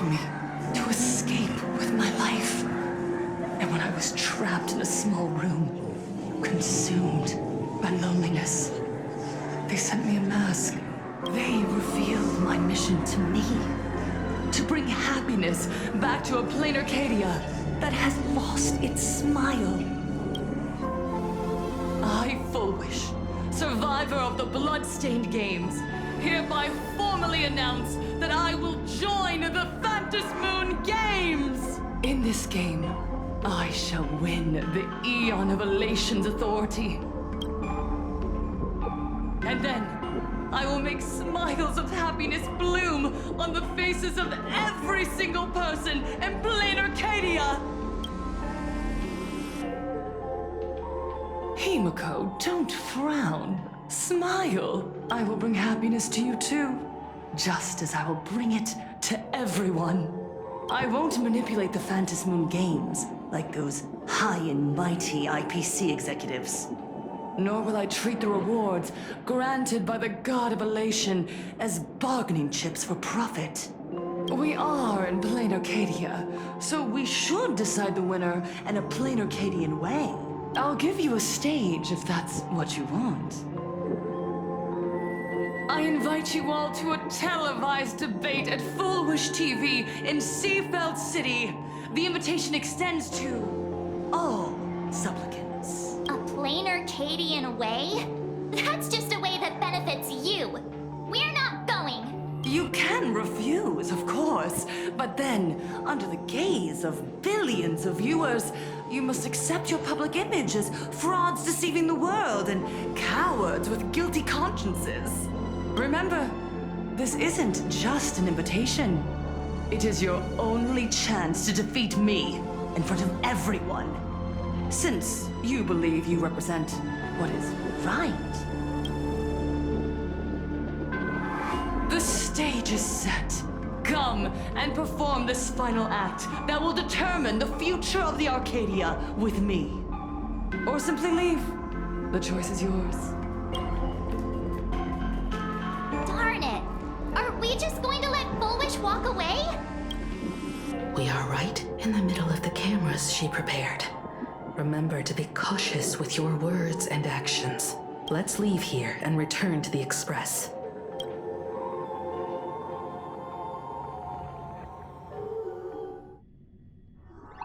allowed me to escape with my life. And when I was trapped in a small room, consumed by loneliness, they sent me a mask. They revealed my mission to me. To bring happiness back to a Planarcadia that has lost its smile. I, Fullwish, survivor of the Bloodstained Games, hereby formally announce that I will join the Phantasmoon Games! In this game, I shall win the Eon of Elation's authority. And then, I will make smiles of happiness bloom on the faces of every single person in Planarcadia! Himiko, don't frown. Smile. I will bring happiness to you too, just as I will bring it to everyone. I won't manipulate the Phantasmoon Games like those high and mighty IPC executives. Nor will I treat the rewards granted by the God of Elation as bargaining chips for profit. We are in Planarcadia, so we should decide the winner in a Planarcadian way. I'll give you a stage if that's what you want. I invite you all to a televised debate at Fullwish TV in Seafeld City. The invitation extends to all supplicants. A Planarcadian way? That's just a way that benefits you. We're not going. You can refuse, of course, but then, under the gaze of billions of viewers, you must accept your public image as frauds deceiving the world and cowards with guilty consciences. Remember, this isn't just an invitation. It is your only chance to defeat me in front of everyone. Since you believe you represent what is right. The stage is set. Come and perform this final act that will determine the future of the Arcadia with me. Or simply leave. The choice is yours. Darn it! Are we just going to let Fullwish walk away? We are right in the middle of the cameras she prepared. Remember to be cautious with your words and actions. Let's leave here and return to the Express.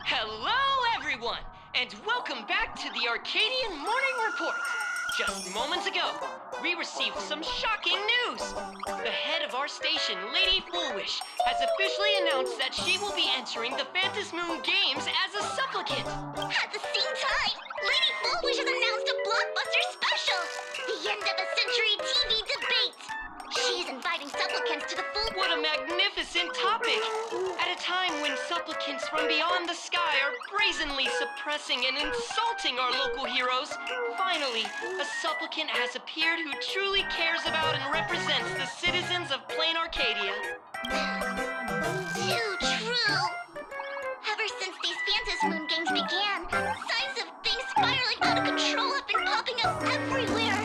Hello, everyone, and welcome back to the Arcadian Morning Report. Just moments ago, we received some shocking news. The head of our station, Lady Fullwish, has officially announced that she will be entering the Phantasmoon Games as a supplicant. At the same time, Lady Fullwish has announced a blockbuster special! The end of a century TV debate! She's inviting supplicants to the full... What a magnificent topic! At a time when supplicants from beyond the sky are brazenly suppressing and insulting our local heroes, finally, a supplicant has appeared who truly cares about and represents the citizens of Planarcadia. Too true! Ever since these Phantasmoon Games began, signs of things spiraling out of control have been popping up everywhere.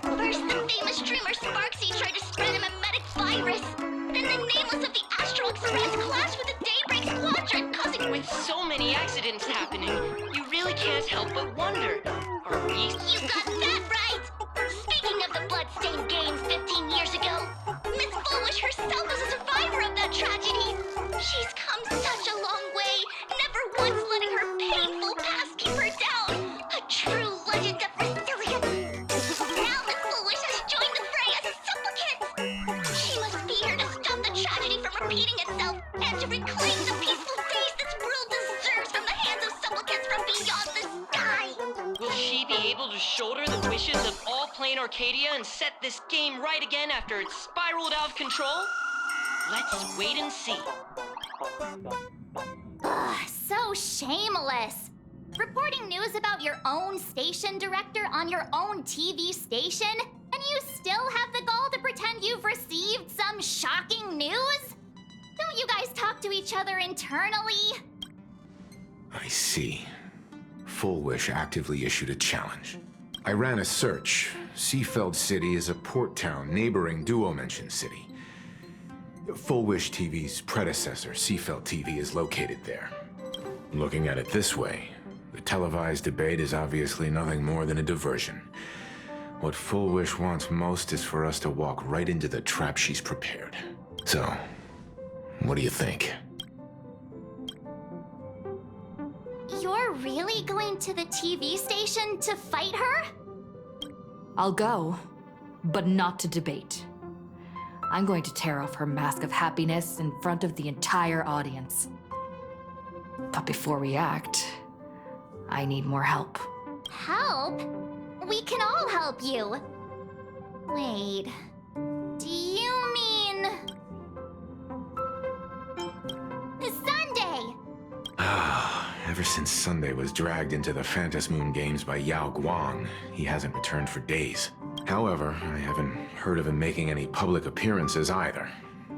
First, the famous streamer Sparksy tried to spread a mimetic virus. Then the Nameless of the Astral Expanse clashed with the Daybreak Squadron, causing... With so many accidents happening, you really can't help but wonder, are we... You got that right! Speaking of the Bloodstained Games 15 years ago, Miss Fullwish herself was a survivor of that tragedy. She's come such a long way, never once letting her painful past keep her down. A true legend of resilience. Now Miss Fullwish has joined the fray as a supplicant. She must be here to stop the tragedy from repeating itself and to reclaim the peaceful days this world deserves from the hands of supplicants from beyond the sky. Will she be able to shoulder the wishes of all Planarcadia and set this game right again after it's spiraled out of control? Let's wait and see. Ugh, so shameless. Reporting news about your own station director on your own TV station, and you still have the gall to pretend you've received some shocking news? Don't you guys talk to each other internally? I see. Fullwish actively issued a challenge. I ran a search. Seafeld City is a port town neighboring Duo-Mention City. Full Wish TV's predecessor, Seafeld TV, is located there. Looking at it this way, the televised debate is obviously nothing more than a diversion. What Full Wish wants most is for us to walk right into the trap she's prepared. So, what do you think? You're really going to the TV station to fight her? I'll go, but not to debate. I'm going to tear off her mask of happiness in front of the entire audience. But before we act, I need more help. Help? We can all help you. Wait, do you mean... Sunday? Ever since Sunday was dragged into the Phantom Moon Games by Yao Guang, he hasn't returned for days. However, I haven't heard of him making any public appearances either.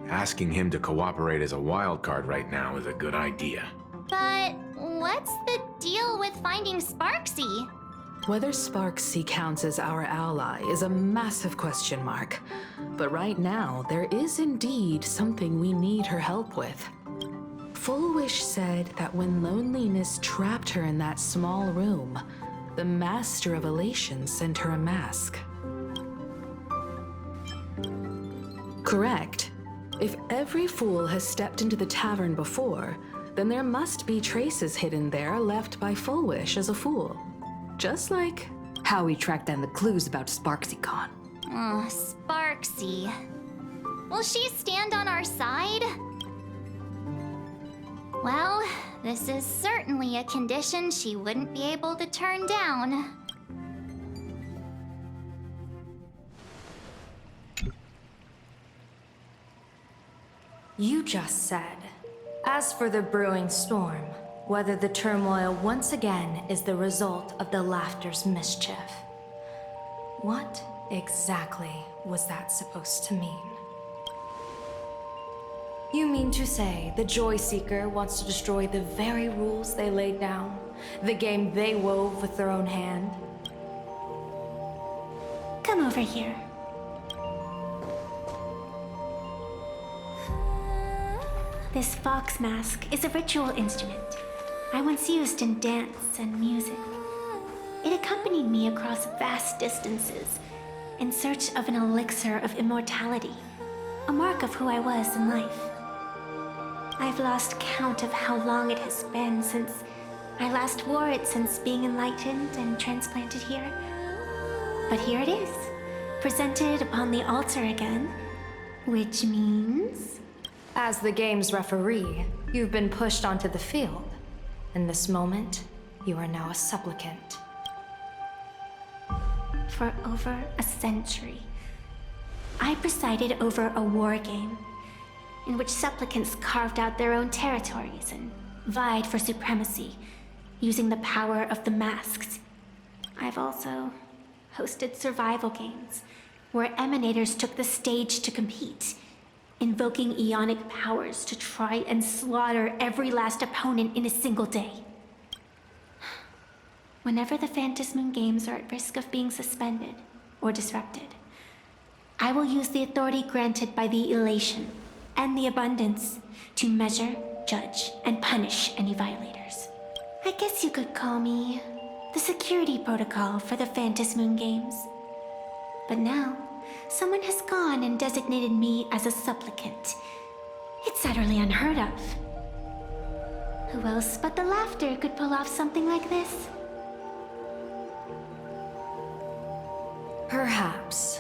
Asking him to cooperate as a wild card right now is a good idea. But what's the deal with finding Sparksy? Whether Sparksy counts as our ally is a massive question mark. But right now, there is indeed something we need her help with. Full Wish said that when loneliness trapped her in that small room, the Master of Elation sent her a mask. Correct. If every fool has stepped into the tavern before, then there must be traces hidden there left by Full Wish as a fool. Just like How we track down the clues about SparksyCon. Oh, Sparksy. Will she stand on our side? Well, this is certainly a condition she wouldn't be able to turn down. You just said, as for the brewing storm, whether the turmoil once again is the result of the laughter's mischief. What exactly was that supposed to mean? You mean to say the Joy Seeker wants to destroy the very rules they laid down? The game they wove with their own hand? Come over here. This fox mask is a ritual instrument I once used in dance and music. It accompanied me across vast distances in search of an elixir of immortality, a mark of who I was in life. I've lost count of how long it has been since I last wore it since being enlightened and transplanted here. But here it is, presented upon the altar again, which means... As the game's referee, you've been pushed onto the field. In this moment, you are now a supplicant. For over a century, I presided over a war game in which supplicants carved out their own territories and vied for supremacy, using the power of the masks. I've also hosted survival games where emanators took the stage to compete, invoking eonic powers to try and slaughter every last opponent in a single day. Whenever the Phantasmoon Games are at risk of being suspended or disrupted, I will use the authority granted by the Elation and the Abundance to measure, judge, and punish any violators. I guess you could call me the security protocol for the Phantasmoon Games. But now, someone has gone and designated me as a supplicant. It's utterly unheard of. Who else but the laughter could pull off something like this? Perhaps.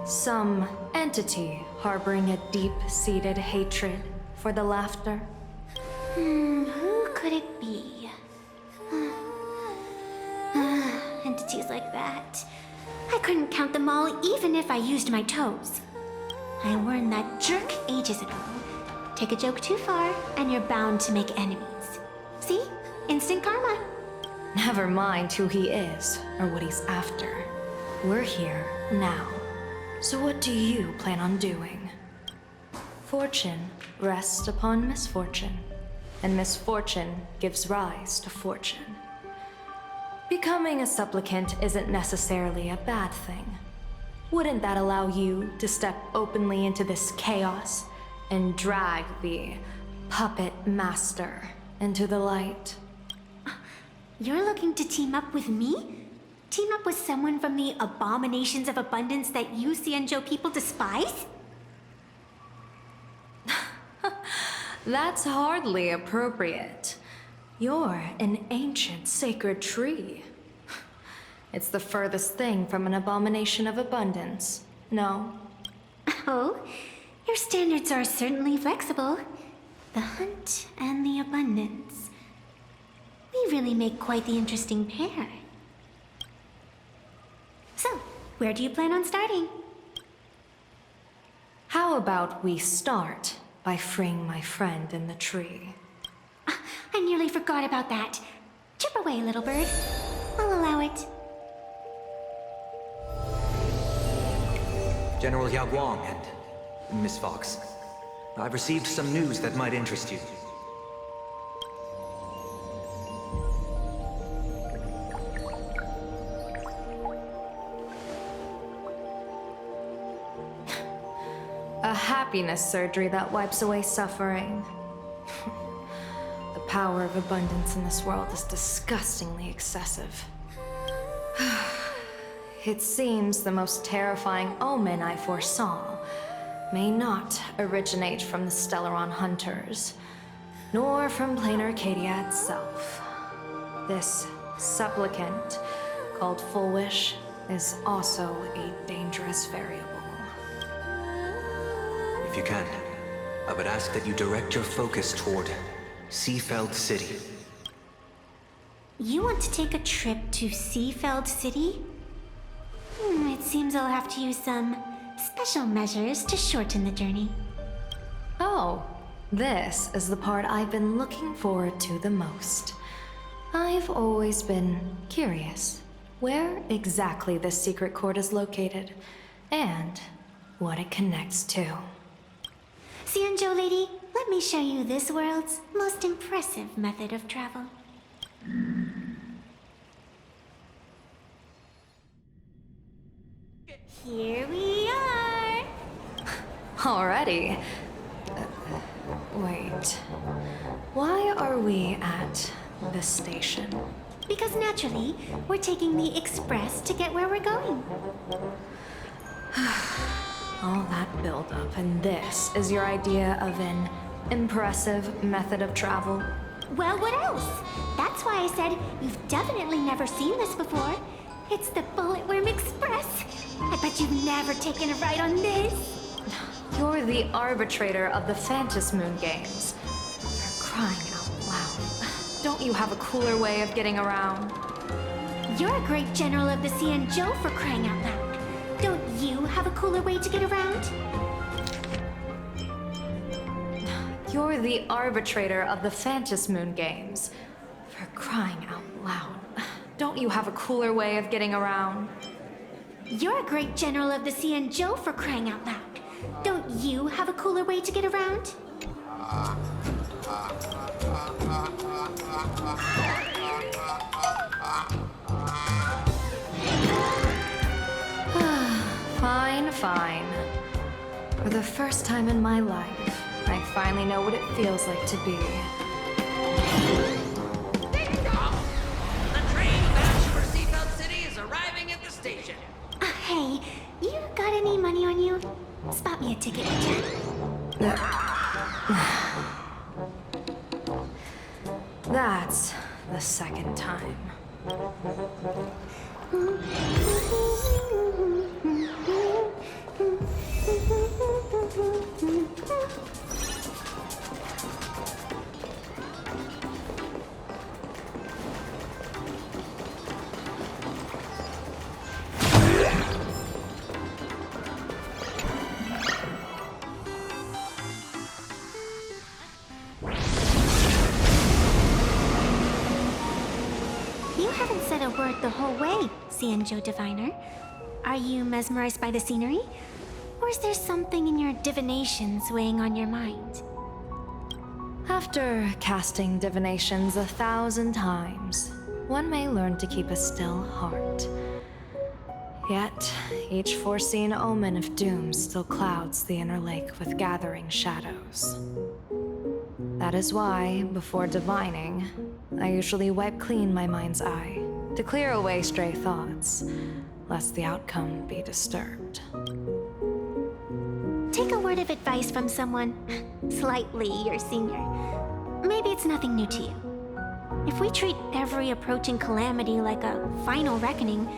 Some entity harboring a deep-seated hatred for the laughter. Who could it be? Entities like that. I couldn't count them all even if I used my toes. I warned that jerk ages ago. Take a joke too far, and you're bound to make enemies. See? Instant karma. Never mind who he is or what he's after. We're here now. So what do you plan on doing? Fortune rests upon misfortune, and misfortune gives rise to fortune. Becoming a supplicant isn't necessarily a bad thing. Wouldn't that allow you to step openly into this chaos and drag the puppet master into the light? You're looking to team up with me? Team up with someone from the abominations of abundance that you Xianzhou people despise? That's hardly appropriate. You're an ancient sacred tree. It's the furthest thing from an abomination of abundance, no? Oh, your standards are certainly flexible. The hunt and the abundance. We really make quite the interesting pair. So, where do you plan on starting? How about we start by freeing my friend in the tree? I nearly forgot about that. Chip away, little bird. I'll allow it. General Yao Guang and Miss Fox, I've received some news that might interest you. A happiness surgery that wipes away suffering. The power of abundance in this world is disgustingly excessive. It seems the most terrifying omen I foresaw may not originate from the Stellaron hunters, nor from Planarcadia itself. This supplicant, called Full Wish, is also a dangerous variable. If you can, I would ask that you direct your focus toward Seafeld City. You want to take a trip to Seafeld City? It seems I'll have to use some special measures to shorten the journey. Oh, this is the part I've been looking forward to the most. I've always been curious where exactly this secret court is located, and what it connects to. Xianzhou lady, let me show you this world's most impressive method of travel. Here we are! Already? Wait. Why are we at this station? Because naturally, we're taking the express to get where we're going. All that buildup, and this is your idea of an impressive method of travel? Well, what else? That's why I said you've definitely never seen this before. It's the Bulletworm Express. I bet you've never taken a ride on this. You're the arbitrator of the Phantom Moon Games. For crying out loud. Don't you have a cooler way of getting around? You're a great general of the Xianzhou, for crying out loud. Don't you have a cooler way to get around? You're the arbitrator of the Phantom Moon Games. For crying out loud. Don't you have a cooler way of getting around? You're a great general of the Xianzhou, for crying out loud. Don't you have a cooler way to get around? Fine. For the first time in my life, I finally know what it feels like to be. The train bound for Seafeld City is arriving at the station. Hey, you got any money on you? Spot me a ticket, would ya? That's the second time. You haven't said a word the whole way, Xianzhou Diviner. Are you mesmerized by the scenery? Or is there something in your divinations weighing on your mind? After casting divinations 1,000 times, one may learn to keep a still heart. Yet, each foreseen omen of doom still clouds the inner lake with gathering shadows. That is why, before divining, I usually wipe clean my mind's eye to clear away stray thoughts, lest the outcome be disturbed. Take a word of advice from someone slightly your senior. Maybe it's nothing new to you. If we treat every approaching calamity like a final reckoning,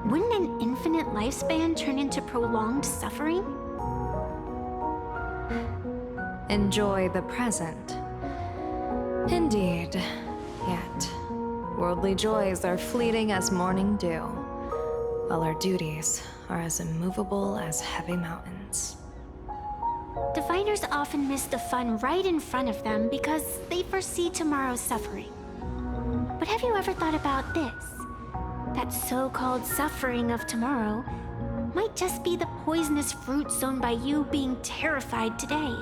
wouldn't an infinite lifespan turn into prolonged suffering? Enjoy the present. Indeed. Yet, worldly joys are fleeting as morning dew, while our duties are as immovable as heavy mountains. Diviners often miss the fun right in front of them because they foresee tomorrow's suffering. But have you ever thought about this? That so-called suffering of tomorrow might just be the poisonous fruit sown by you being terrified today.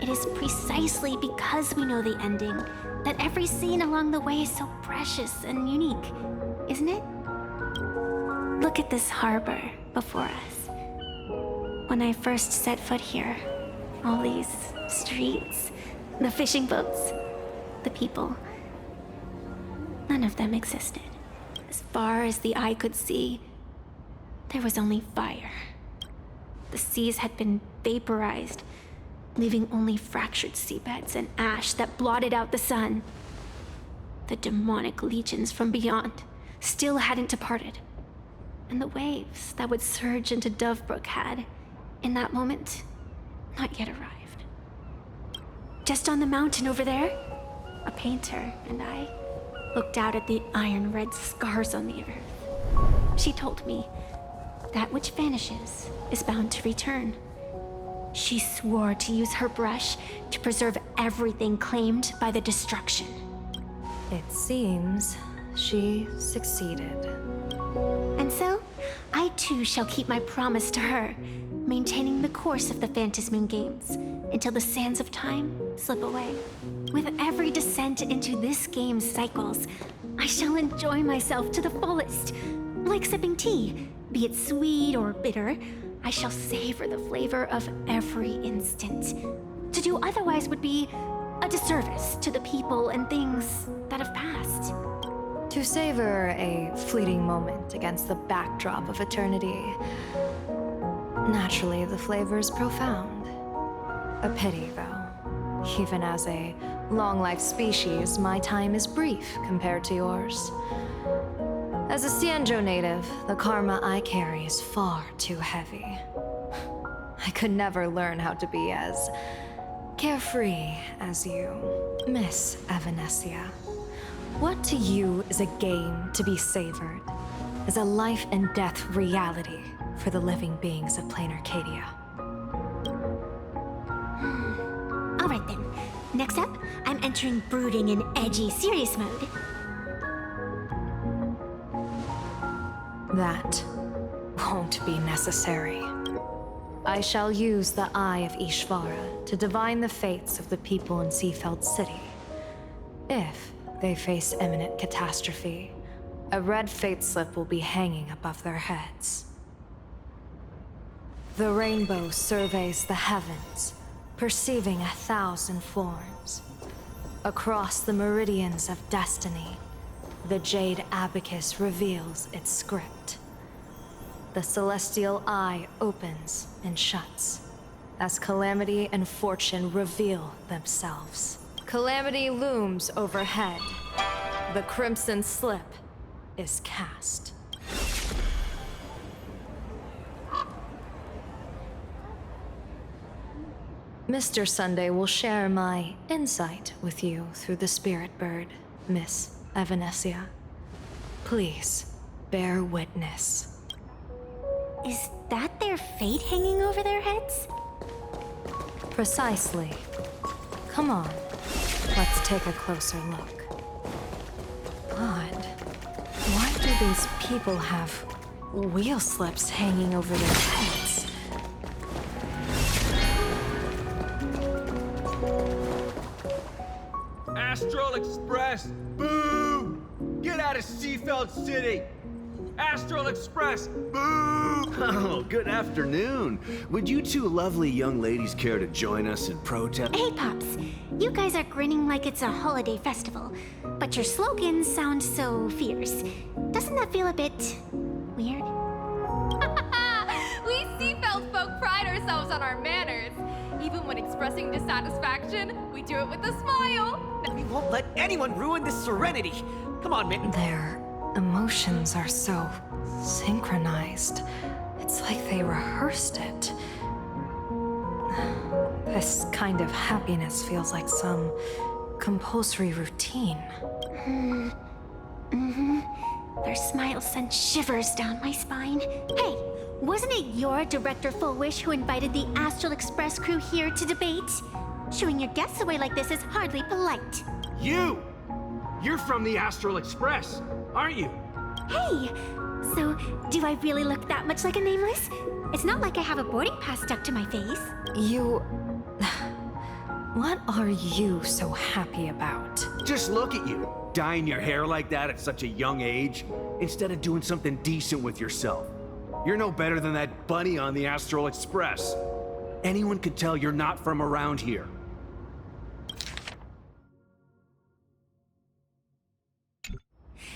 It is precisely because we know the ending that every scene along the way is so precious and unique, isn't it? Look at this harbor before us. When I first set foot here, all these streets, the fishing boats, the people, none of them existed. As far as the eye could see, there was only fire. The seas had been vaporized, leaving only fractured seabeds and ash that blotted out the sun. The demonic legions from beyond still hadn't departed, and the waves that would surge into Dovebrook had, in that moment, not yet arrived. Just on the mountain over there, a painter and I looked out at the iron red scars on the earth. She told me, that which vanishes is bound to return. She swore to use her brush to preserve everything claimed by the destruction. It seems she succeeded. And so, I too shall keep my promise to her, maintaining the course of the Phantasmoon Games until the sands of time slip away. With every descent into this game's cycles, I shall enjoy myself to the fullest. Like sipping tea, be it sweet or bitter, I shall savor the flavor of every instant. To do otherwise would be a disservice to the people and things that have passed. To savor a fleeting moment against the backdrop of eternity. Naturally, the flavor is profound. A pity, though. Even as a long-life species, my time is brief compared to yours. As a Cienjo native, the karma I carry is far too heavy. I could never learn how to be as carefree as you, Miss Evanescia. What to you is a game to be savored, is a life and death reality for the living beings of Planarcadia. All right then. Next up, I'm entering brooding and edgy serious mode. That won't be necessary. I shall use the Eye of Ishvara to divine the fates of the people in Seafeld City. If they face imminent catastrophe, a red fate slip will be hanging above their heads. The rainbow surveys the heavens, perceiving 1,000 forms. Across the meridians of destiny, the Jade Abacus reveals its script. The celestial eye opens and shuts as calamity and fortune reveal themselves. Calamity looms overhead. The crimson slip is cast. Mr. Sunday will share my insight with you through the spirit bird, Miss Evanescia. Please, bear witness. Is that their fate hanging over their heads? Precisely. Come on, let's take a closer look. Odd. Why do these people have wheel slips hanging over their heads? Astral Express! Boo! Get Get out of Seafeld City! Astral Express! Boo! Oh, good afternoon. Would you two lovely young ladies care to join us in protest? Hey, Pops. You guys are grinning like it's a holiday festival, but your slogans sound so fierce. Doesn't that feel a bit weird? We Seafeld folk pride ourselves on our manners. Even when expressing dissatisfaction, we do it with a smile. We won't let anyone ruin this serenity. Come on, Mitten. Their emotions are so synchronized. It's like they rehearsed it. This kind of happiness feels like some compulsory routine. Their smiles send shivers down my spine. Hey, wasn't it your Director Fullwish who invited the Astral Express crew here to debate? Shooing your guests away like this is hardly polite. You! You're from the Astral Express, aren't you? Hey, so do I really look that much like a nameless? It's not like I have a boarding pass stuck to my face. You... What are you so happy about? Just look at you, dyeing your hair like that at such a young age, instead of doing something decent with yourself. You're no better than that bunny on the Astral Express. Anyone could tell you're not from around here.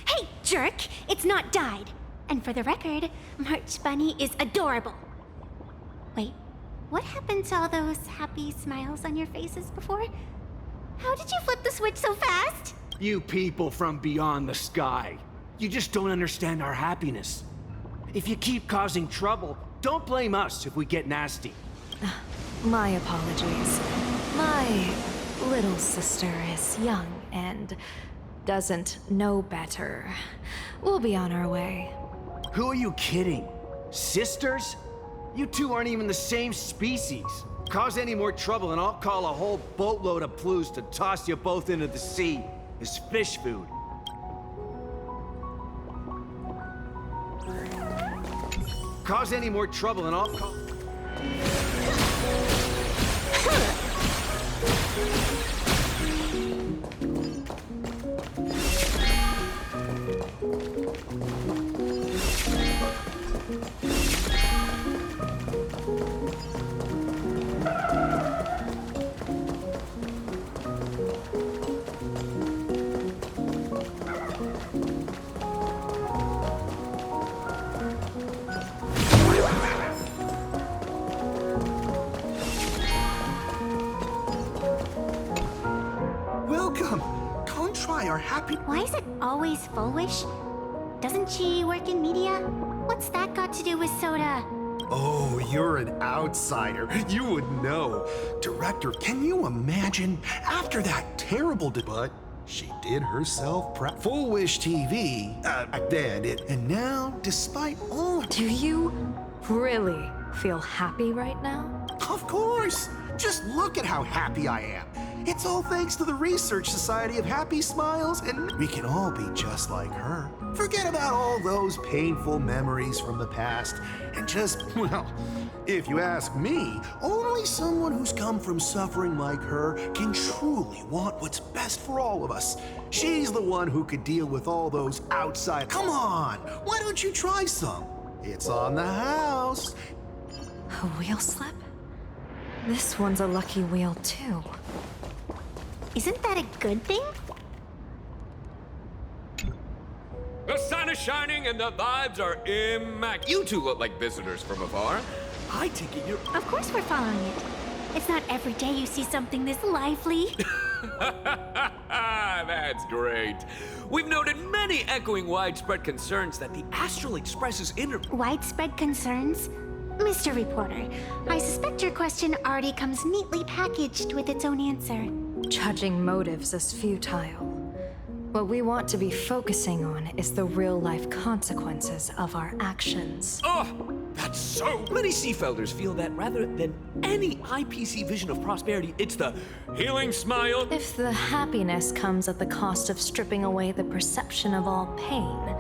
Hey, jerk! It's not dyed. And for the record, March Bunny is adorable. Wait, what happened to all those happy smiles on your faces before? How did you flip the switch so fast? You people from beyond the sky. You just don't understand our happiness. If you keep causing trouble, don't blame us if we get nasty. My apologies. My little sister is young and doesn't know better. We'll be on our way. Who are you kidding? Sisters? You two aren't even the same species. Cause any more trouble and I'll call a whole boatload of Plues to toss you both into the sea as fish food. Cause any more trouble and I'll call... Welcome! Come try our happy... Why is it always Fullwish? Doesn't she work in media? What's that got to do with soda? Oh, you're an outsider. You would know. Director, can you imagine? After that terrible debut, she did herself proud. Full Wish TV, back then, and now, despite all... Do you really feel happy right now? Of course! Just look at how happy I am. It's all thanks to the Research Society of Happy Smiles, and we can all be just like her. Forget about all those painful memories from the past, and just, well, if you ask me, only someone who's come from suffering like her can truly want what's best for all of us. She's the one who could deal with all those outside... Come on, why don't you try some? It's on the house. A wheel slip? This one's a lucky wheel, too. Isn't that a good thing? The sun is shining and the vibes are immaculate. You two look like visitors from afar. I take it you're... Of course we're following it. It's not every day you see something this lively. That's great. We've noted many echoing widespread concerns that the Astral Express's Widespread concerns? Mr. Reporter, I suspect your question already comes neatly packaged with its own answer. Judging motives is futile. What we want to be focusing on is the real-life consequences of our actions. Oh, that's so... Many Seafelders feel that rather than any IPC vision of prosperity, it's the healing smile. If the happiness comes at the cost of stripping away the perception of all pain,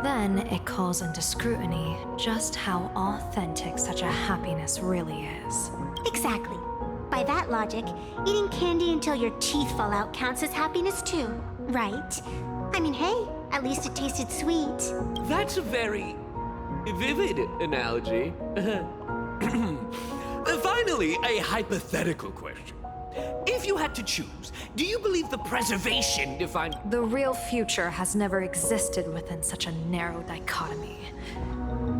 then it calls into scrutiny just how authentic such a happiness really is. Exactly. By that logic, eating candy until your teeth fall out counts as happiness too, right? I mean, hey, At least it tasted sweet. That's a very vivid analogy. Finally, a hypothetical question. If you had to choose, do you believe the preservation defined... The real future has never existed within such a narrow dichotomy.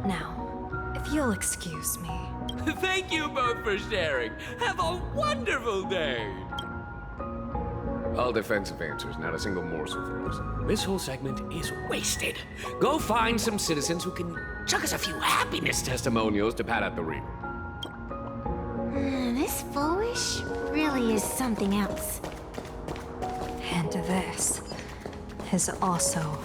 Now, if you'll excuse me. Thank you both for sharing. Have a wonderful day. All defensive answers, not a single morsel from us. This whole segment is wasted. Go find some citizens who can chuck us a few happiness testimonials to pad out the rear. This foolish really is something else. And this is also...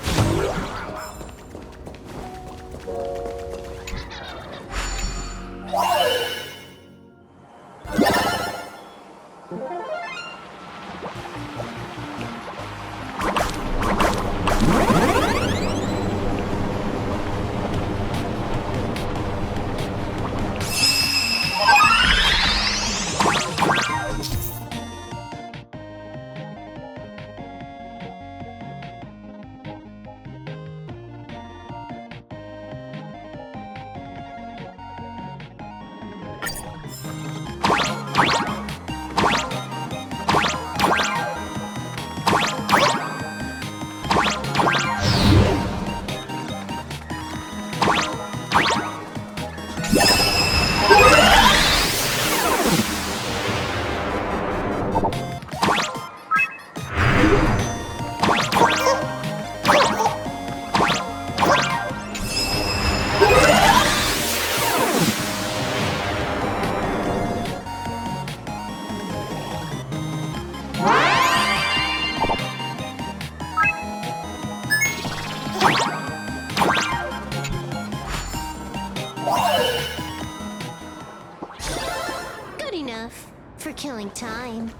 Good enough for killing time.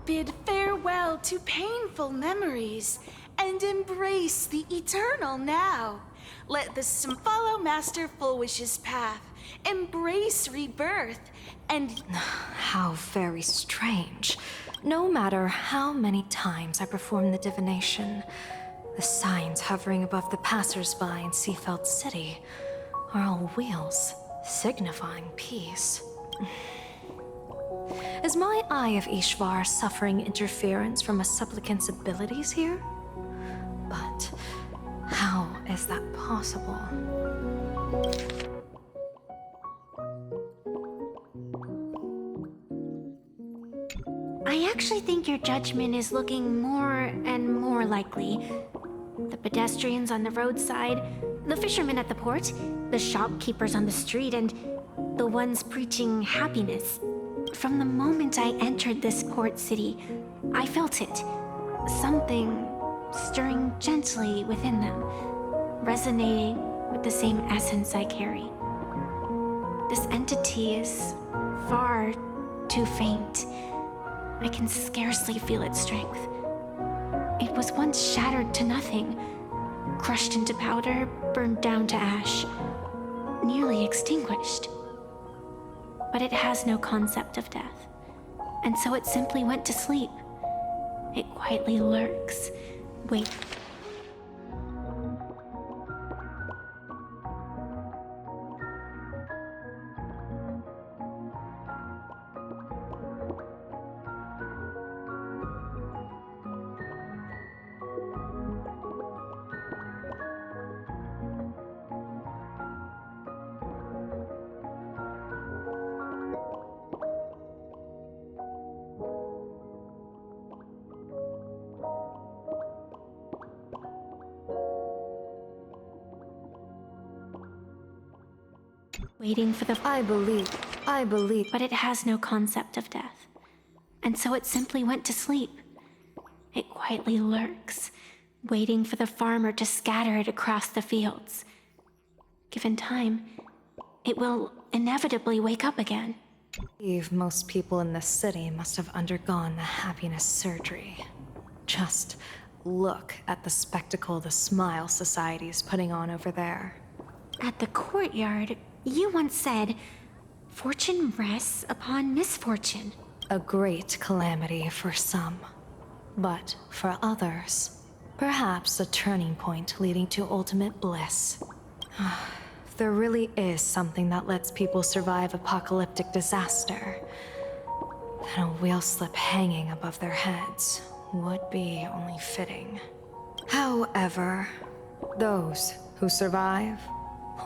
Bid farewell to painful memories and embrace the eternal now. Let the follow Master Fullwish's path, embrace rebirth, and... How very strange. No matter how many times I perform the divination, the signs hovering above the passers-by in Seafeld City are all wheels, signifying peace. Is my Eye of Ishvar suffering interference from a supplicant's abilities here? But how is that possible? I actually think your judgment is looking more and more likely. The pedestrians on the roadside, the fishermen at the port, the shopkeepers on the street, and the ones preaching happiness. From the moment I entered this port city, I felt it. Something stirring gently within them, resonating with the same essence I carry. This entity is far too faint. I can scarcely feel its strength. It was once shattered to nothing, crushed into powder, burned down to ash, nearly extinguished. But it has no concept of death, and so it simply went to sleep. It quietly lurks, wait. Waiting for the... I believe, but it has no concept of death. And so it simply went to sleep. It quietly lurks, waiting for the farmer to scatter it across the fields. Given time, it will inevitably wake up again. I believe most people in this city must have undergone the happiness surgery. Just look at the spectacle the Smile Society is putting on over there. At the courtyard, you once said, "Fortune rests upon misfortune." A great calamity for some. But for others, perhaps a turning point leading to ultimate bliss. There really is something that lets people survive apocalyptic disaster. Then a wheel slip hanging above their heads would be only fitting. However, those who survive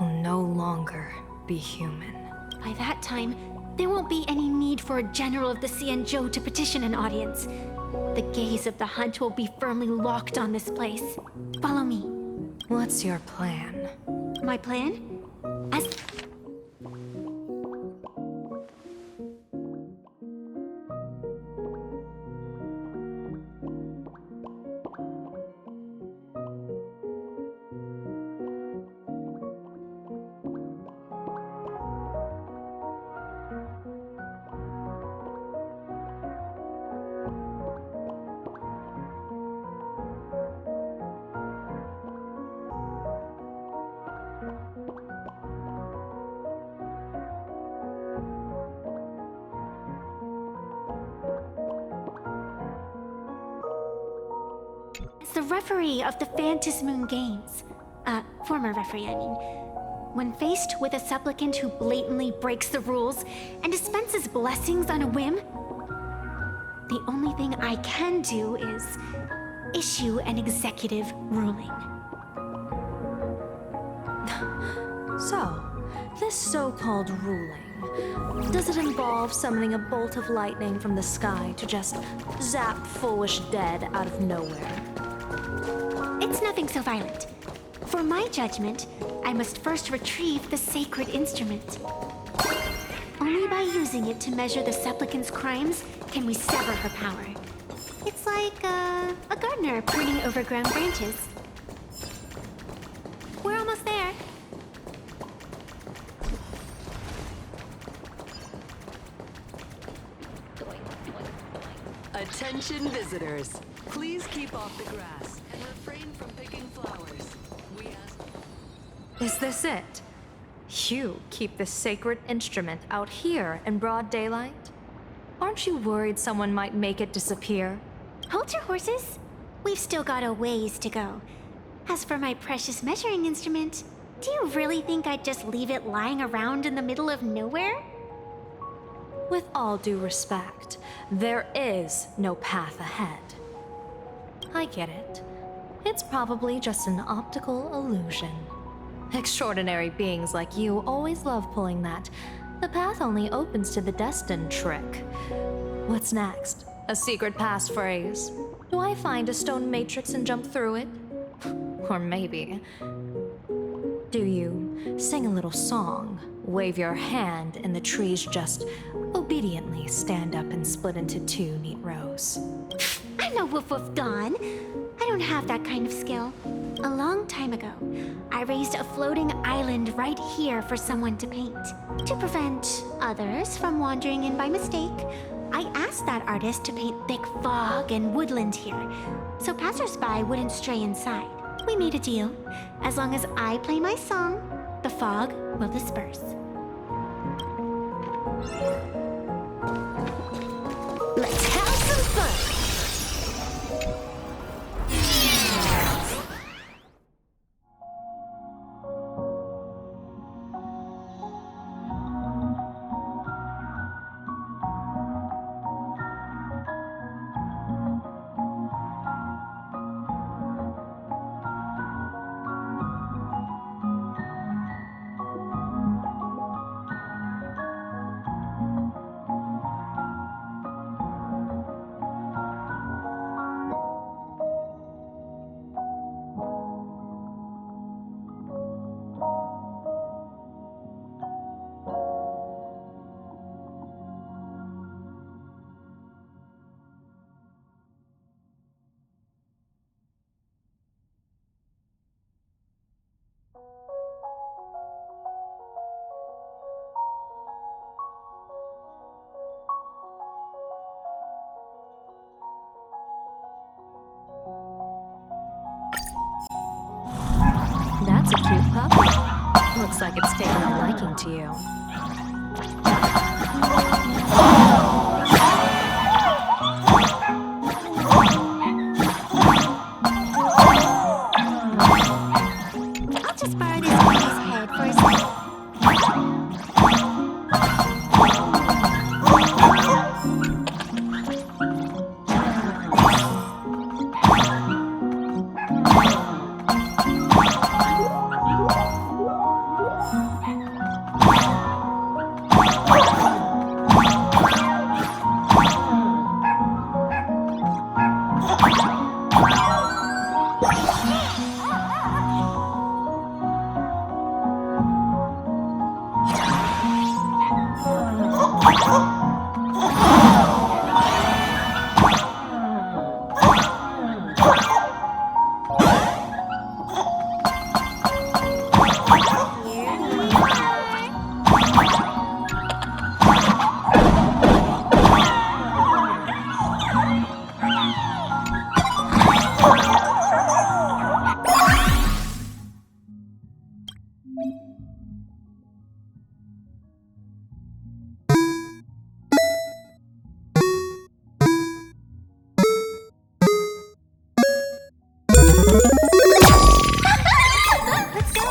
will no longer be human. By that time, there won't be any need for a general of the Xianzhou to petition an audience. The gaze of the hunt will be firmly locked on this place. Follow me. What's your plan? My plan? As... the referee of the Phantasmoon Games, former referee, I mean, when faced with a supplicant who blatantly breaks the rules and dispenses blessings on a whim, the only thing I can do is issue an executive ruling. So, this so-called ruling, does it involve summoning a bolt of lightning from the sky to just zap foolish dead out of nowhere? It's nothing so violent. For my judgment, I must first retrieve the sacred instrument. Only by using it to measure the supplicant's crimes can we sever her power. It's like a gardener pruning overgrown branches. We're almost there. Attention visitors. Please keep off the grass and refrain from picking flowers. We ask... Is this it? You keep this sacred instrument out here in broad daylight? Aren't you worried someone might make it disappear? Hold your horses. We've still got a ways to go. As for my precious measuring instrument, do you really think I'd just leave it lying around in the middle of nowhere? With all due respect, there is no path ahead. I get it. It's probably just an optical illusion. Extraordinary beings like you always love pulling that "the path only opens to the destined" trick. What's next? A secret passphrase? Do I find a stone matrix and jump through it? Or maybe... do you sing a little song, wave your hand, and the trees just obediently stand up and split into two neat rows? I'm no Woof Woof Dawn. I don't have that kind of skill. A long time ago, I raised a floating island right here for someone to paint. To prevent others from wandering in by mistake, I asked that artist to paint thick fog and woodland here, so passersby wouldn't stray inside. We made a deal. As long as I play my song, the fog will disperse. Let's have some fun! That's a cute puppy. Looks like it's taken a liking to you. just borrow this guy's head for a second? Let's go!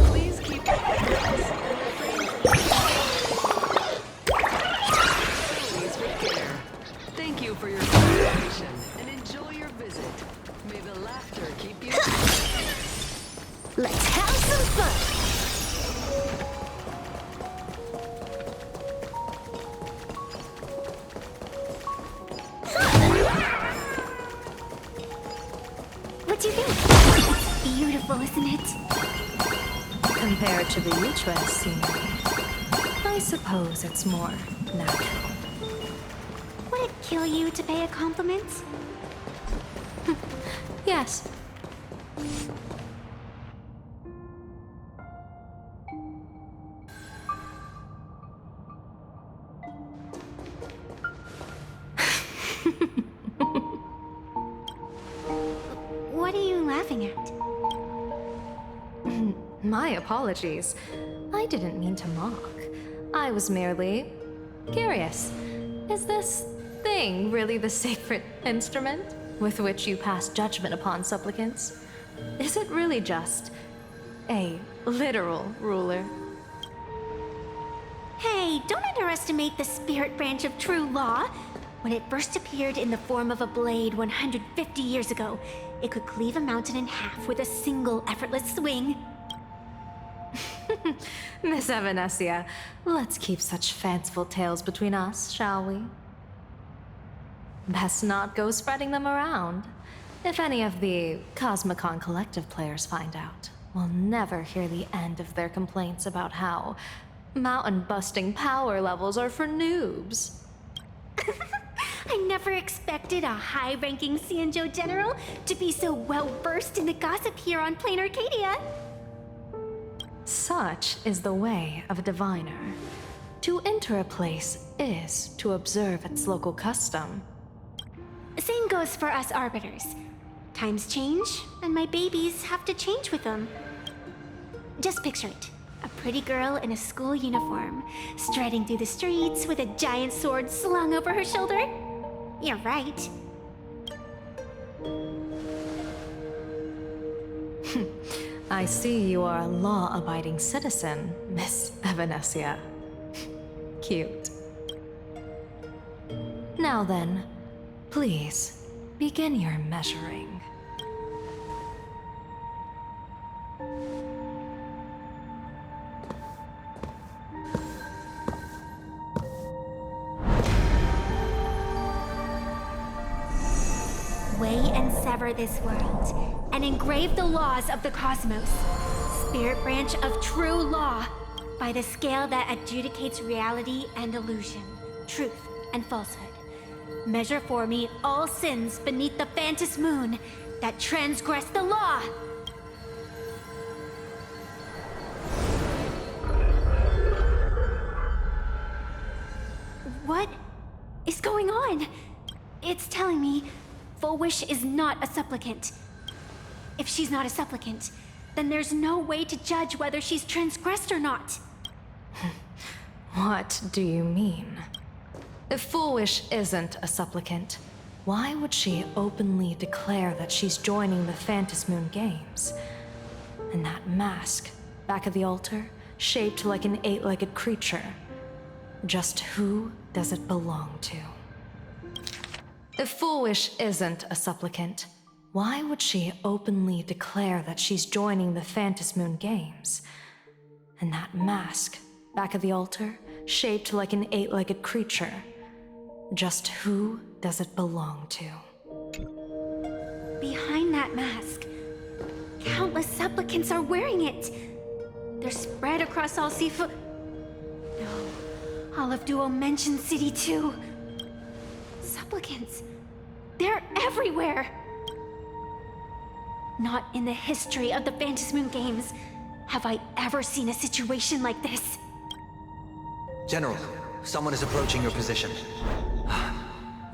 Please keep your distance and refrain from Please with care. Thank you for your cooperation and enjoy your visit. May the laughter keep you. Let's have some fun! What do you think? It's beautiful, isn't it? Compared to the Utrecht scenery, I suppose it's more natural. Would it kill you to pay a compliment? Yes. What are you laughing at? My apologies. I didn't mean to mock. I was merely curious. Is this thing really the sacred instrument with which you pass judgment upon supplicants? Is it really just a literal ruler? Hey, don't underestimate the spirit branch of true law. When it first appeared in the form of a blade 150 years ago, it could cleave a mountain in half with a single effortless swing. Miss Evanesia, let's keep such fanciful tales between us, shall we? Best not go spreading them around. If any of the Cosmicon Collective players find out, we'll never hear the end of their complaints about how mountain-busting power levels are for noobs. I never expected a high-ranking Xianzhou general to be so well-versed in the gossip here on Planarcadia. Such is the way of a diviner. To enter a place is to observe its local custom. Same goes for us arbiters. Times change, and my babies have to change with them. Just picture it. A pretty girl in a school uniform, striding through the streets with a giant sword slung over her shoulder. You're right. I see you are a law-abiding citizen, Miss Evanesia. Cute. Now then, please, begin your measuring. Weigh and sever this world, and engrave the laws of the cosmos. Spirit branch of true law, by the scale that adjudicates reality and illusion, truth and falsehood. Measure for me all sins beneath the phantom moon that transgress the law. What is going on? It's telling me Full Wish is not a supplicant. If she's not a supplicant, then there's no way to judge whether she's transgressed or not. What do you mean? If Foolish isn't a supplicant, why would she openly declare that she's joining the Phantasmoon Games? And that mask, back of the altar, shaped like an 8-legged creature. Just who does it belong to? If Foolish isn't a supplicant, why would she openly declare that she's joining the Phantasmoon Games? And that mask, back of the altar, shaped like an 8-legged creature. Just who does it belong to? Behind that mask, countless supplicants are wearing it. They're spread across all Seafood. No, all of Duo Mention City too. Supplicants. They're everywhere. Not in the history of the Phantasmoon Games have I ever seen a situation like this. General, someone is approaching your position.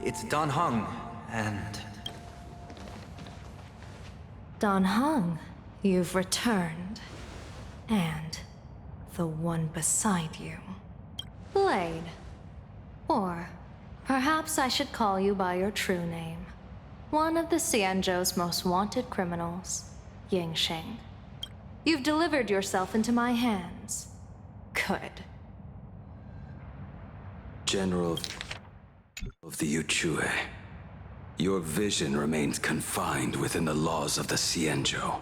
It's Dan Heng, and... Dan Heng, you've returned. And the one beside you. Blade. Or perhaps I should call you by your true name. One of the Xianzhou's most wanted criminals, Yingxing. You've delivered yourself into my hands. Good. General of the Yuchue, your vision remains confined within the laws of the Xianzhou.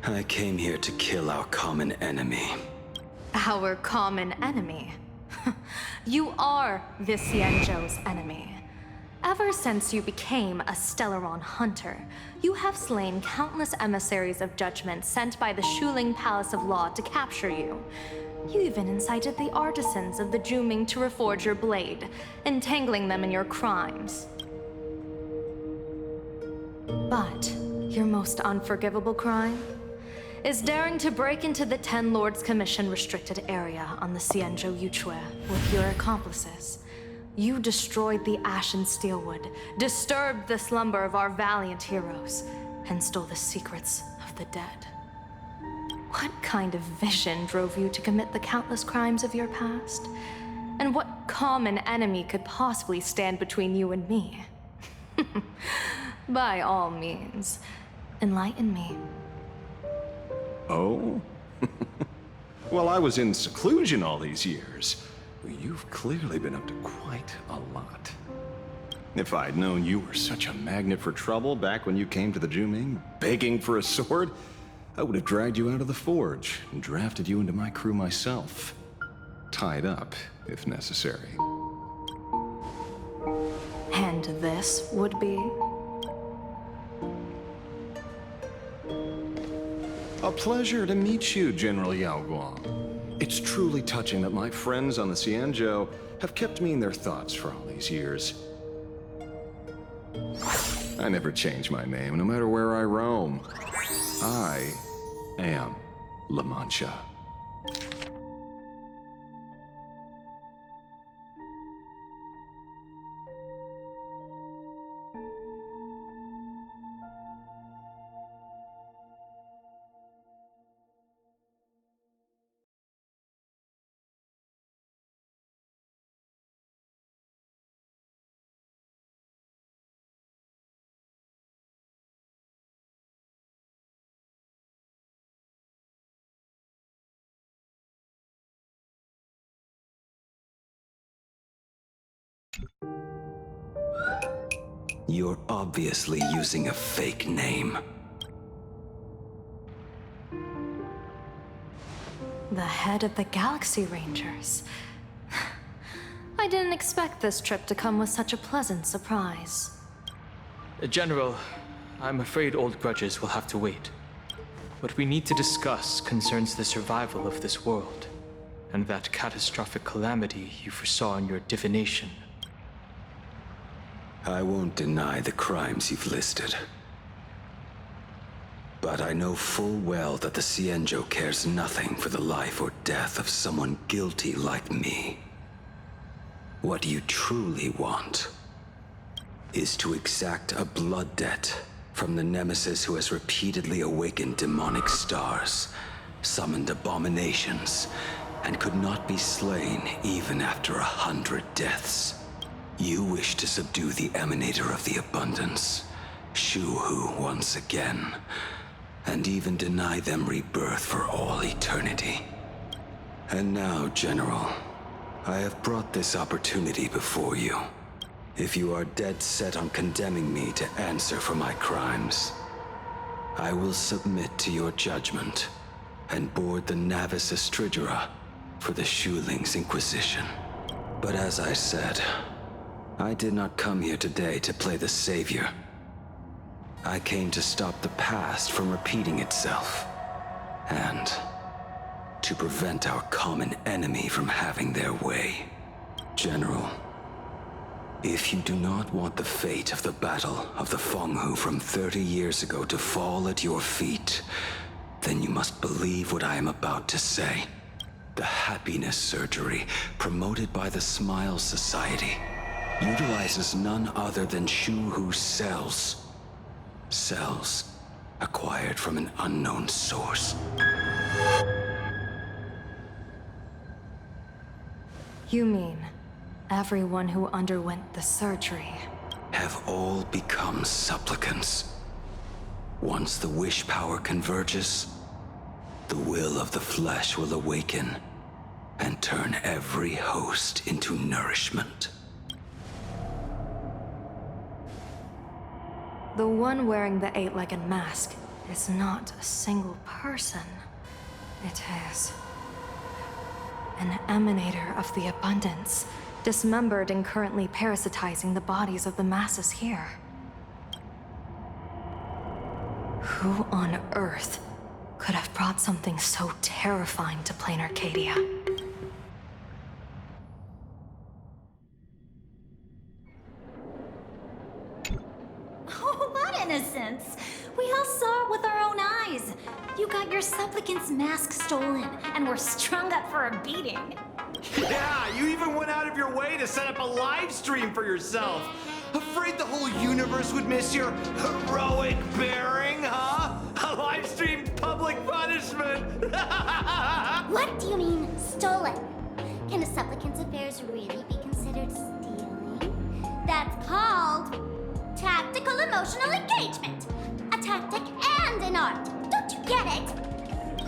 I came here to kill our common enemy. Our common enemy? You are the Xianzhou's enemy. Ever since you became a Stellaron hunter, you have slain countless emissaries of judgment sent by the Shuling Palace of Law to capture you. You even incited the artisans of the Juming to reforge your blade, entangling them in your crimes. But your most unforgivable crime is daring to break into the Ten Lords Commission restricted area on the Xianzhou Yuchue with your accomplices. You destroyed the Ashen Steelwood, disturbed the slumber of our valiant heroes, and stole the secrets of the dead. What kind of vision drove you to commit the countless crimes of your past? And what common enemy could possibly stand between you and me? By all means, enlighten me. Oh? Well, I was in seclusion all these years. You've clearly been up to quite a lot. If I'd known you were such a magnet for trouble back when you came to the Juming, begging for a sword, I would have dragged you out of the forge and drafted you into my crew myself. Tied up, if necessary. And this would be? A pleasure to meet you, General Yao Guang. It's truly touching that my friends on the Xianzhou have kept me in their thoughts for all these years. I never change my name, no matter where I roam. I am La Mancha. You're obviously using a fake name. The head of the Galaxy Rangers. I didn't expect this trip to come with such a pleasant surprise. General, I'm afraid old grudges will have to wait. What we need to discuss concerns the survival of this world, and that catastrophic calamity you foresaw in your divination. I won't deny the crimes you've listed. But I know full well that the Xianzhou cares nothing for the life or death of someone guilty like me. What you truly want is to exact a blood debt from the nemesis who has repeatedly awakened demonic stars, summoned abominations, and could not be slain even after 100 deaths. You wish to subdue the emanator of the abundance, Shu-Hu once again, and even deny them rebirth for all eternity. And now, General, I have brought this opportunity before you. If you are dead set on condemning me to answer for my crimes, I will submit to your judgment and board the Navis Astridura for the Shuling's Inquisition. But as I said, I did not come here today to play the savior. I came to stop the past from repeating itself, and to prevent our common enemy from having their way. General, if you do not want the fate of the Battle of the Fenghu from 30 years ago to fall at your feet, then you must believe what I am about to say. The happiness surgery promoted by the Smile Society utilizes none other than Shu-Hu's cells. Cells acquired from an unknown source. You mean everyone who underwent the surgery have all become supplicants. Once the wish power converges, the will of the flesh will awaken and turn every host into nourishment. The one wearing the 8-legged mask is not a single person. It is an emanator of the abundance, dismembered and currently parasitizing the bodies of the masses here. Who on earth could have brought something so terrifying to Planarcadia? Oh, what innocence! We all saw it with our own eyes. You got your supplicant's mask stolen, and were strung up for a beating. Yeah, you even went out of your way to set up a live stream for yourself. Afraid the whole universe would miss your heroic bearing, huh? A live stream public punishment! What do you mean, stolen? Can a supplicant's affairs really be considered stealing? That's called tactical emotional engagement. A tactic and an art. Don't you get it?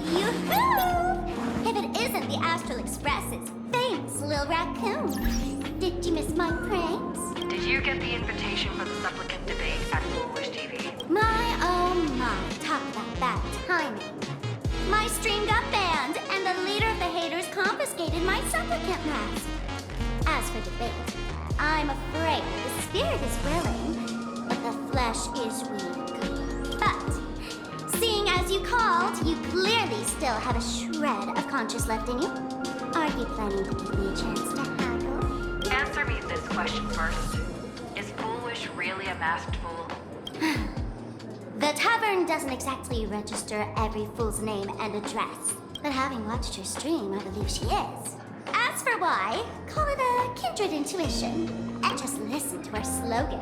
Yoo-hoo! If it isn't the Astral Express's famous Lil Raccoon. Did you miss my pranks? Did you get the invitation for the supplicant debate at Foolish TV? My oh my, talk about bad timing. My stream got banned, and the leader of the haters confiscated my supplicant mask. As for debate, I'm afraid the spirit is willing, but the flesh is weak. But, seeing as you called, you clearly still have a shred of conscience left in you. Are you planning to give me a chance to haggle? Answer me this question first. Is Foolish really a masked fool? The tavern doesn't exactly register every fool's name and address, but having watched her stream, I believe she is. As for why, call it a kindred intuition, and just listen to her slogan.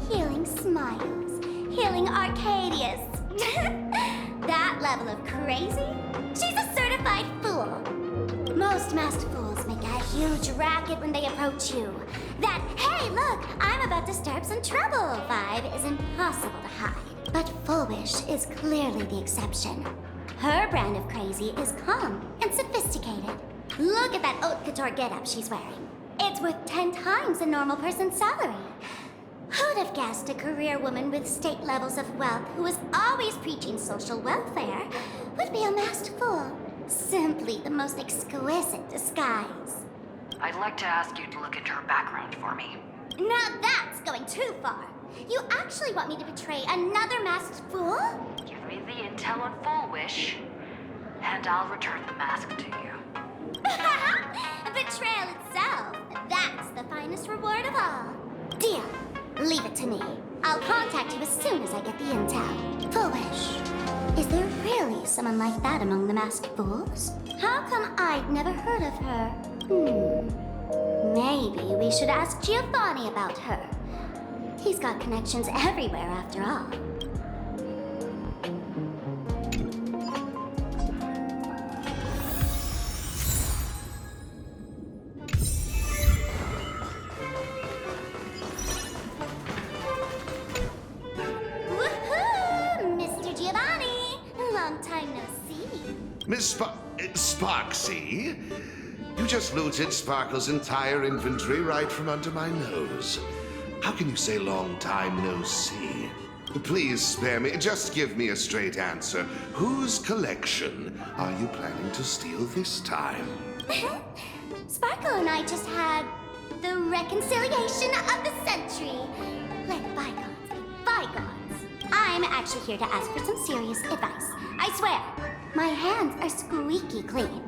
Healing smiles, healing Arcadias. That level of crazy? She's a certified fool. Most masked fools make a huge racket when they approach you. That, hey look, I'm about to stir up some trouble vibe is impossible to hide. But Foolish is clearly the exception. Her brand of crazy is calm and sophisticated. Look at that haute couture getup she's wearing. It's worth 10 times a normal person's salary. Who'd have guessed a career woman with state levels of wealth who was always preaching social welfare would be a masked fool? Simply the most exquisite disguise. I'd like to ask you to look into her background for me. Now that's going too far. You actually want me to betray another masked fool? Give me the intel on Foolish, and I'll return the mask to you. Betrayal itself. That's the finest reward of all. Deal. Leave it to me. I'll contact you as soon as I get the intel. Foolish. Is there really someone like that among the masked fools? How come I'd never heard of her? Maybe we should ask Giovanni about her. He's got connections everywhere after all. Woohoo! Mr. Giovanni! Long time no see. Miss Sparksy? You just looted Sparkle's entire inventory right from under my nose. How can you say long time no see? Please spare me. Just give me a straight answer. Whose collection are you planning to steal this time? Sparkle and I just had the reconciliation of the century. Let bygones be bygones. I'm actually here to ask for some serious advice. I swear, my hands are squeaky clean.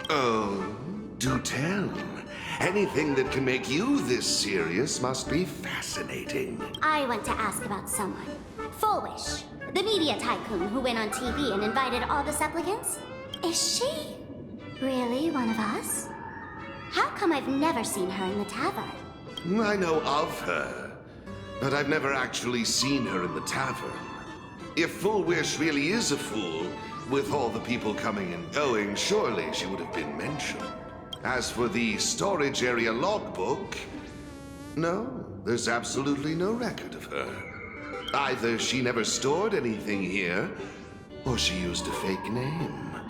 Oh, do tell. Anything that can make you this serious must be fascinating. I want to ask about someone. Full Wish, the media tycoon who went on TV and invited all the supplicants. Is she really one of us? How come I've never seen her in the tavern? I know of her, but I've never actually seen her in the tavern. If Full Wish really is a fool, with all the people coming and going, surely she would have been mentioned. As for the storage area logbook, no, there's absolutely no record of her. Either she never stored anything here, or she used a fake name.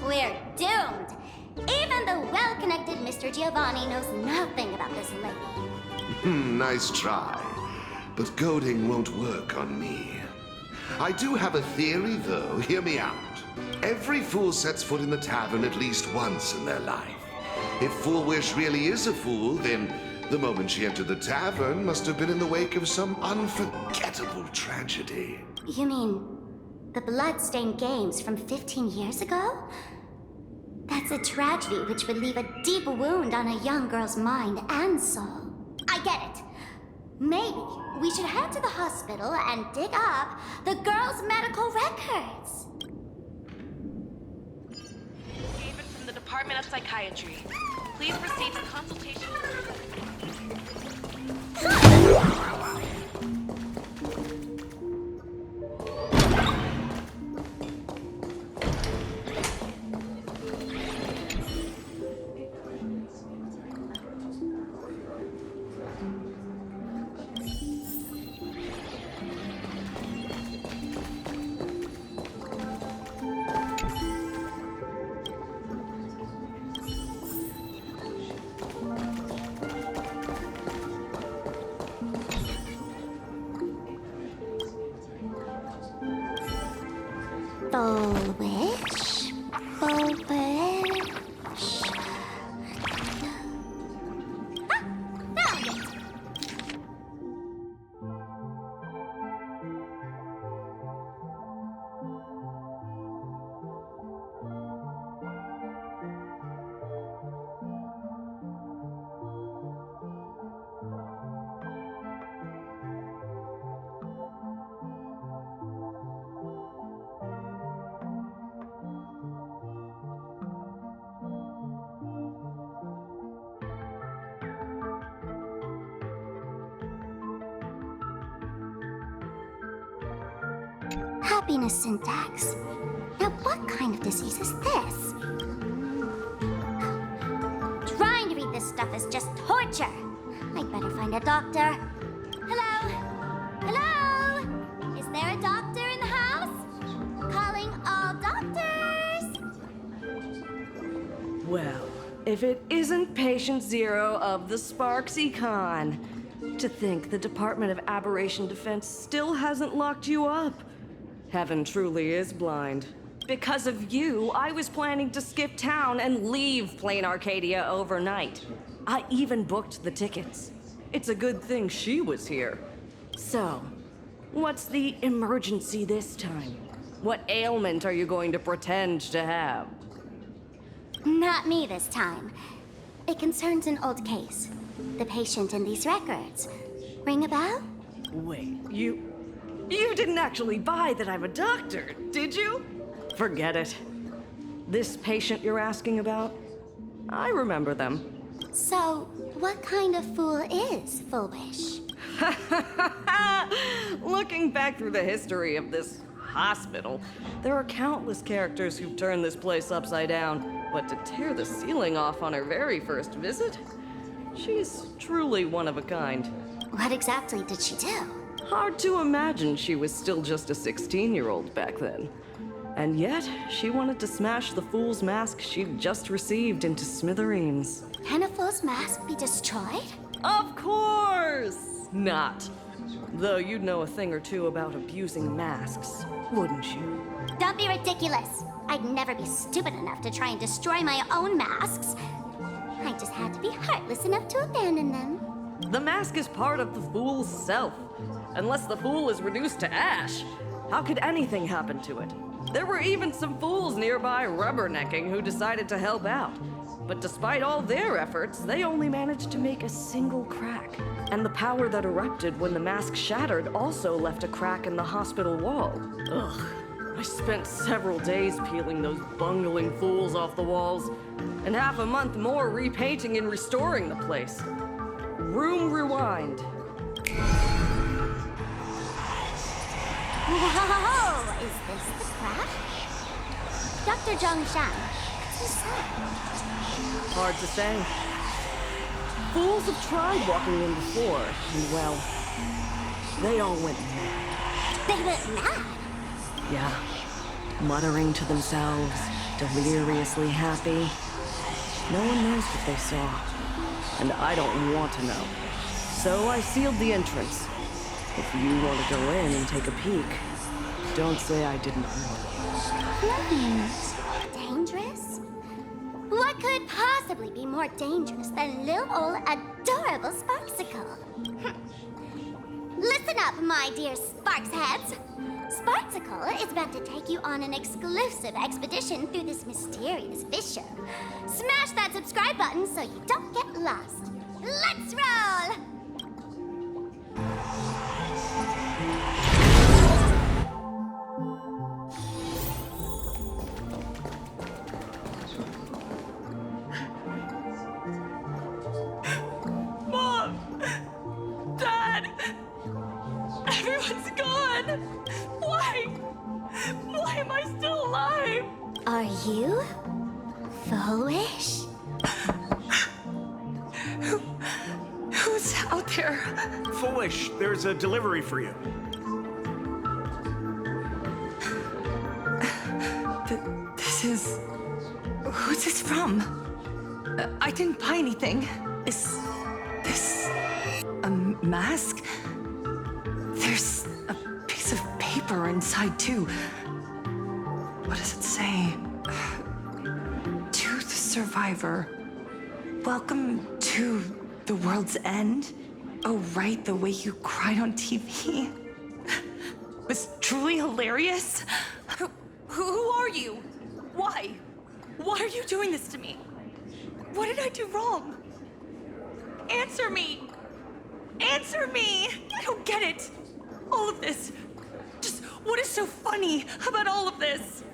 We're doomed. Even the well-connected Mr. Giovanni knows nothing about this lady. Nice try, but goading won't work on me. I do have a theory, though. Hear me out. Every fool sets foot in the tavern at least once in their life. If Full Wish really is a fool, then the moment she entered the tavern must have been in the wake of some unforgettable tragedy. You mean the blood-stained games from 15 years ago? That's a tragedy which would leave a deep wound on a young girl's mind and soul. I get it. Maybe we should head to the hospital and dig up the girl's medical records. David from the Department of Psychiatry. Please proceed to consultation. Full Wish? Full Wish? Found it! Happiness syntax. Now what kind of disease is this? Trying to read this stuff is just torture. I'd better find a doctor. Hello? Hello? Is there a doctor in the house? Calling all doctors! Well, if it isn't Patient Zero of the Sparksy Con. To think the Department of Aberration Defense still hasn't locked you up. Heaven truly is blind. Because of you, I was planning to skip town and leave Planarcadia overnight. I even booked the tickets. It's a good thing she was here. So, what's the emergency this time? What ailment are you going to pretend to have? Not me this time. It concerns an old case. The patient in these records. Ring a bell? Wait, you didn't actually buy that I'm a doctor, did you? Forget it. This patient you're asking about? I remember them. So, what kind of fool is Foolish? Looking back through the history of this hospital, there are countless characters who've turned this place upside down. But to tear the ceiling off on her very first visit? She's truly one of a kind. What exactly did she do? Hard to imagine she was still just a 16-year-old back then. And yet, she wanted to smash the fool's mask she'd just received into smithereens. Can a fool's mask be destroyed? Of course not. Though you'd know a thing or two about abusing masks, wouldn't you? Don't be ridiculous. I'd never be stupid enough to try and destroy my own masks. I just had to be heartless enough to abandon them. The mask is part of the fool's self. Unless the fool is reduced to ash, how could anything happen to it? There were even some fools nearby rubbernecking who decided to help out. But despite all their efforts, they only managed to make a single crack. And the power that erupted when the mask shattered also left a crack in the hospital wall. Ugh. I spent several days peeling those bungling fools off the walls, and half a month more repainting and restoring the place. Room rewind. Whoa! Is this the crack? Dr. Zhongshan, what's he saying? Hard to say. Fools have tried walking in before, and well, they all went mad. They went mad? Yeah. Muttering to themselves, deliriously happy. No one knows what they saw. And I don't want to know. So I sealed the entrance. If you want to go in and take a peek, don't say I didn't warn you. Dangerous? What could possibly be more dangerous than little old adorable Sparksicle? Listen up, my dear Sparks heads. Sparksicle is about to take you on an exclusive expedition through this mysterious fissure. Smash that subscribe button so you don't get lost. Let's roll! Mom! Dad! Everyone's gone! Why am I still alive? Are you foolish? Who's out there? Foolish, there's a delivery for you. This is... Who's this from? I didn't buy anything. Is this a mask? There's a piece of paper inside, too. What does it say? To the survivor. Welcome to the world's end. Oh, right, the way you cried on TV. Was truly hilarious. Who are you? Why? Why are you doing this to me? What did I do wrong? Answer me! Answer me! I don't get it. All of this. Just what is so funny about all of this?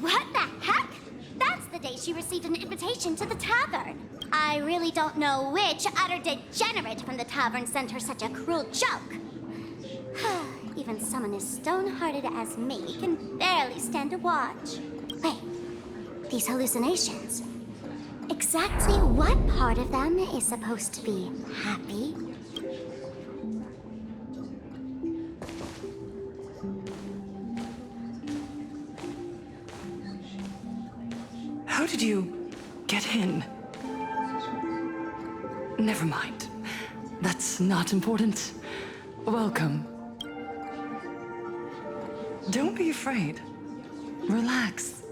What the heck? That's the day she received an invitation to the tavern. I really don't know which utter degenerate from the tavern sent her such a cruel joke. Even someone as stone-hearted as me can barely stand to watch. Wait, these hallucinations. Exactly what part of them is supposed to be happy? How did you get in? Never mind. That's not important. Welcome. Don't be afraid. Relax.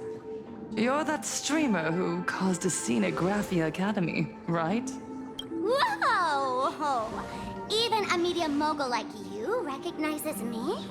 You're that streamer who caused a scene at Graphia Academy, right? Whoa! Even a media mogul like you recognizes me?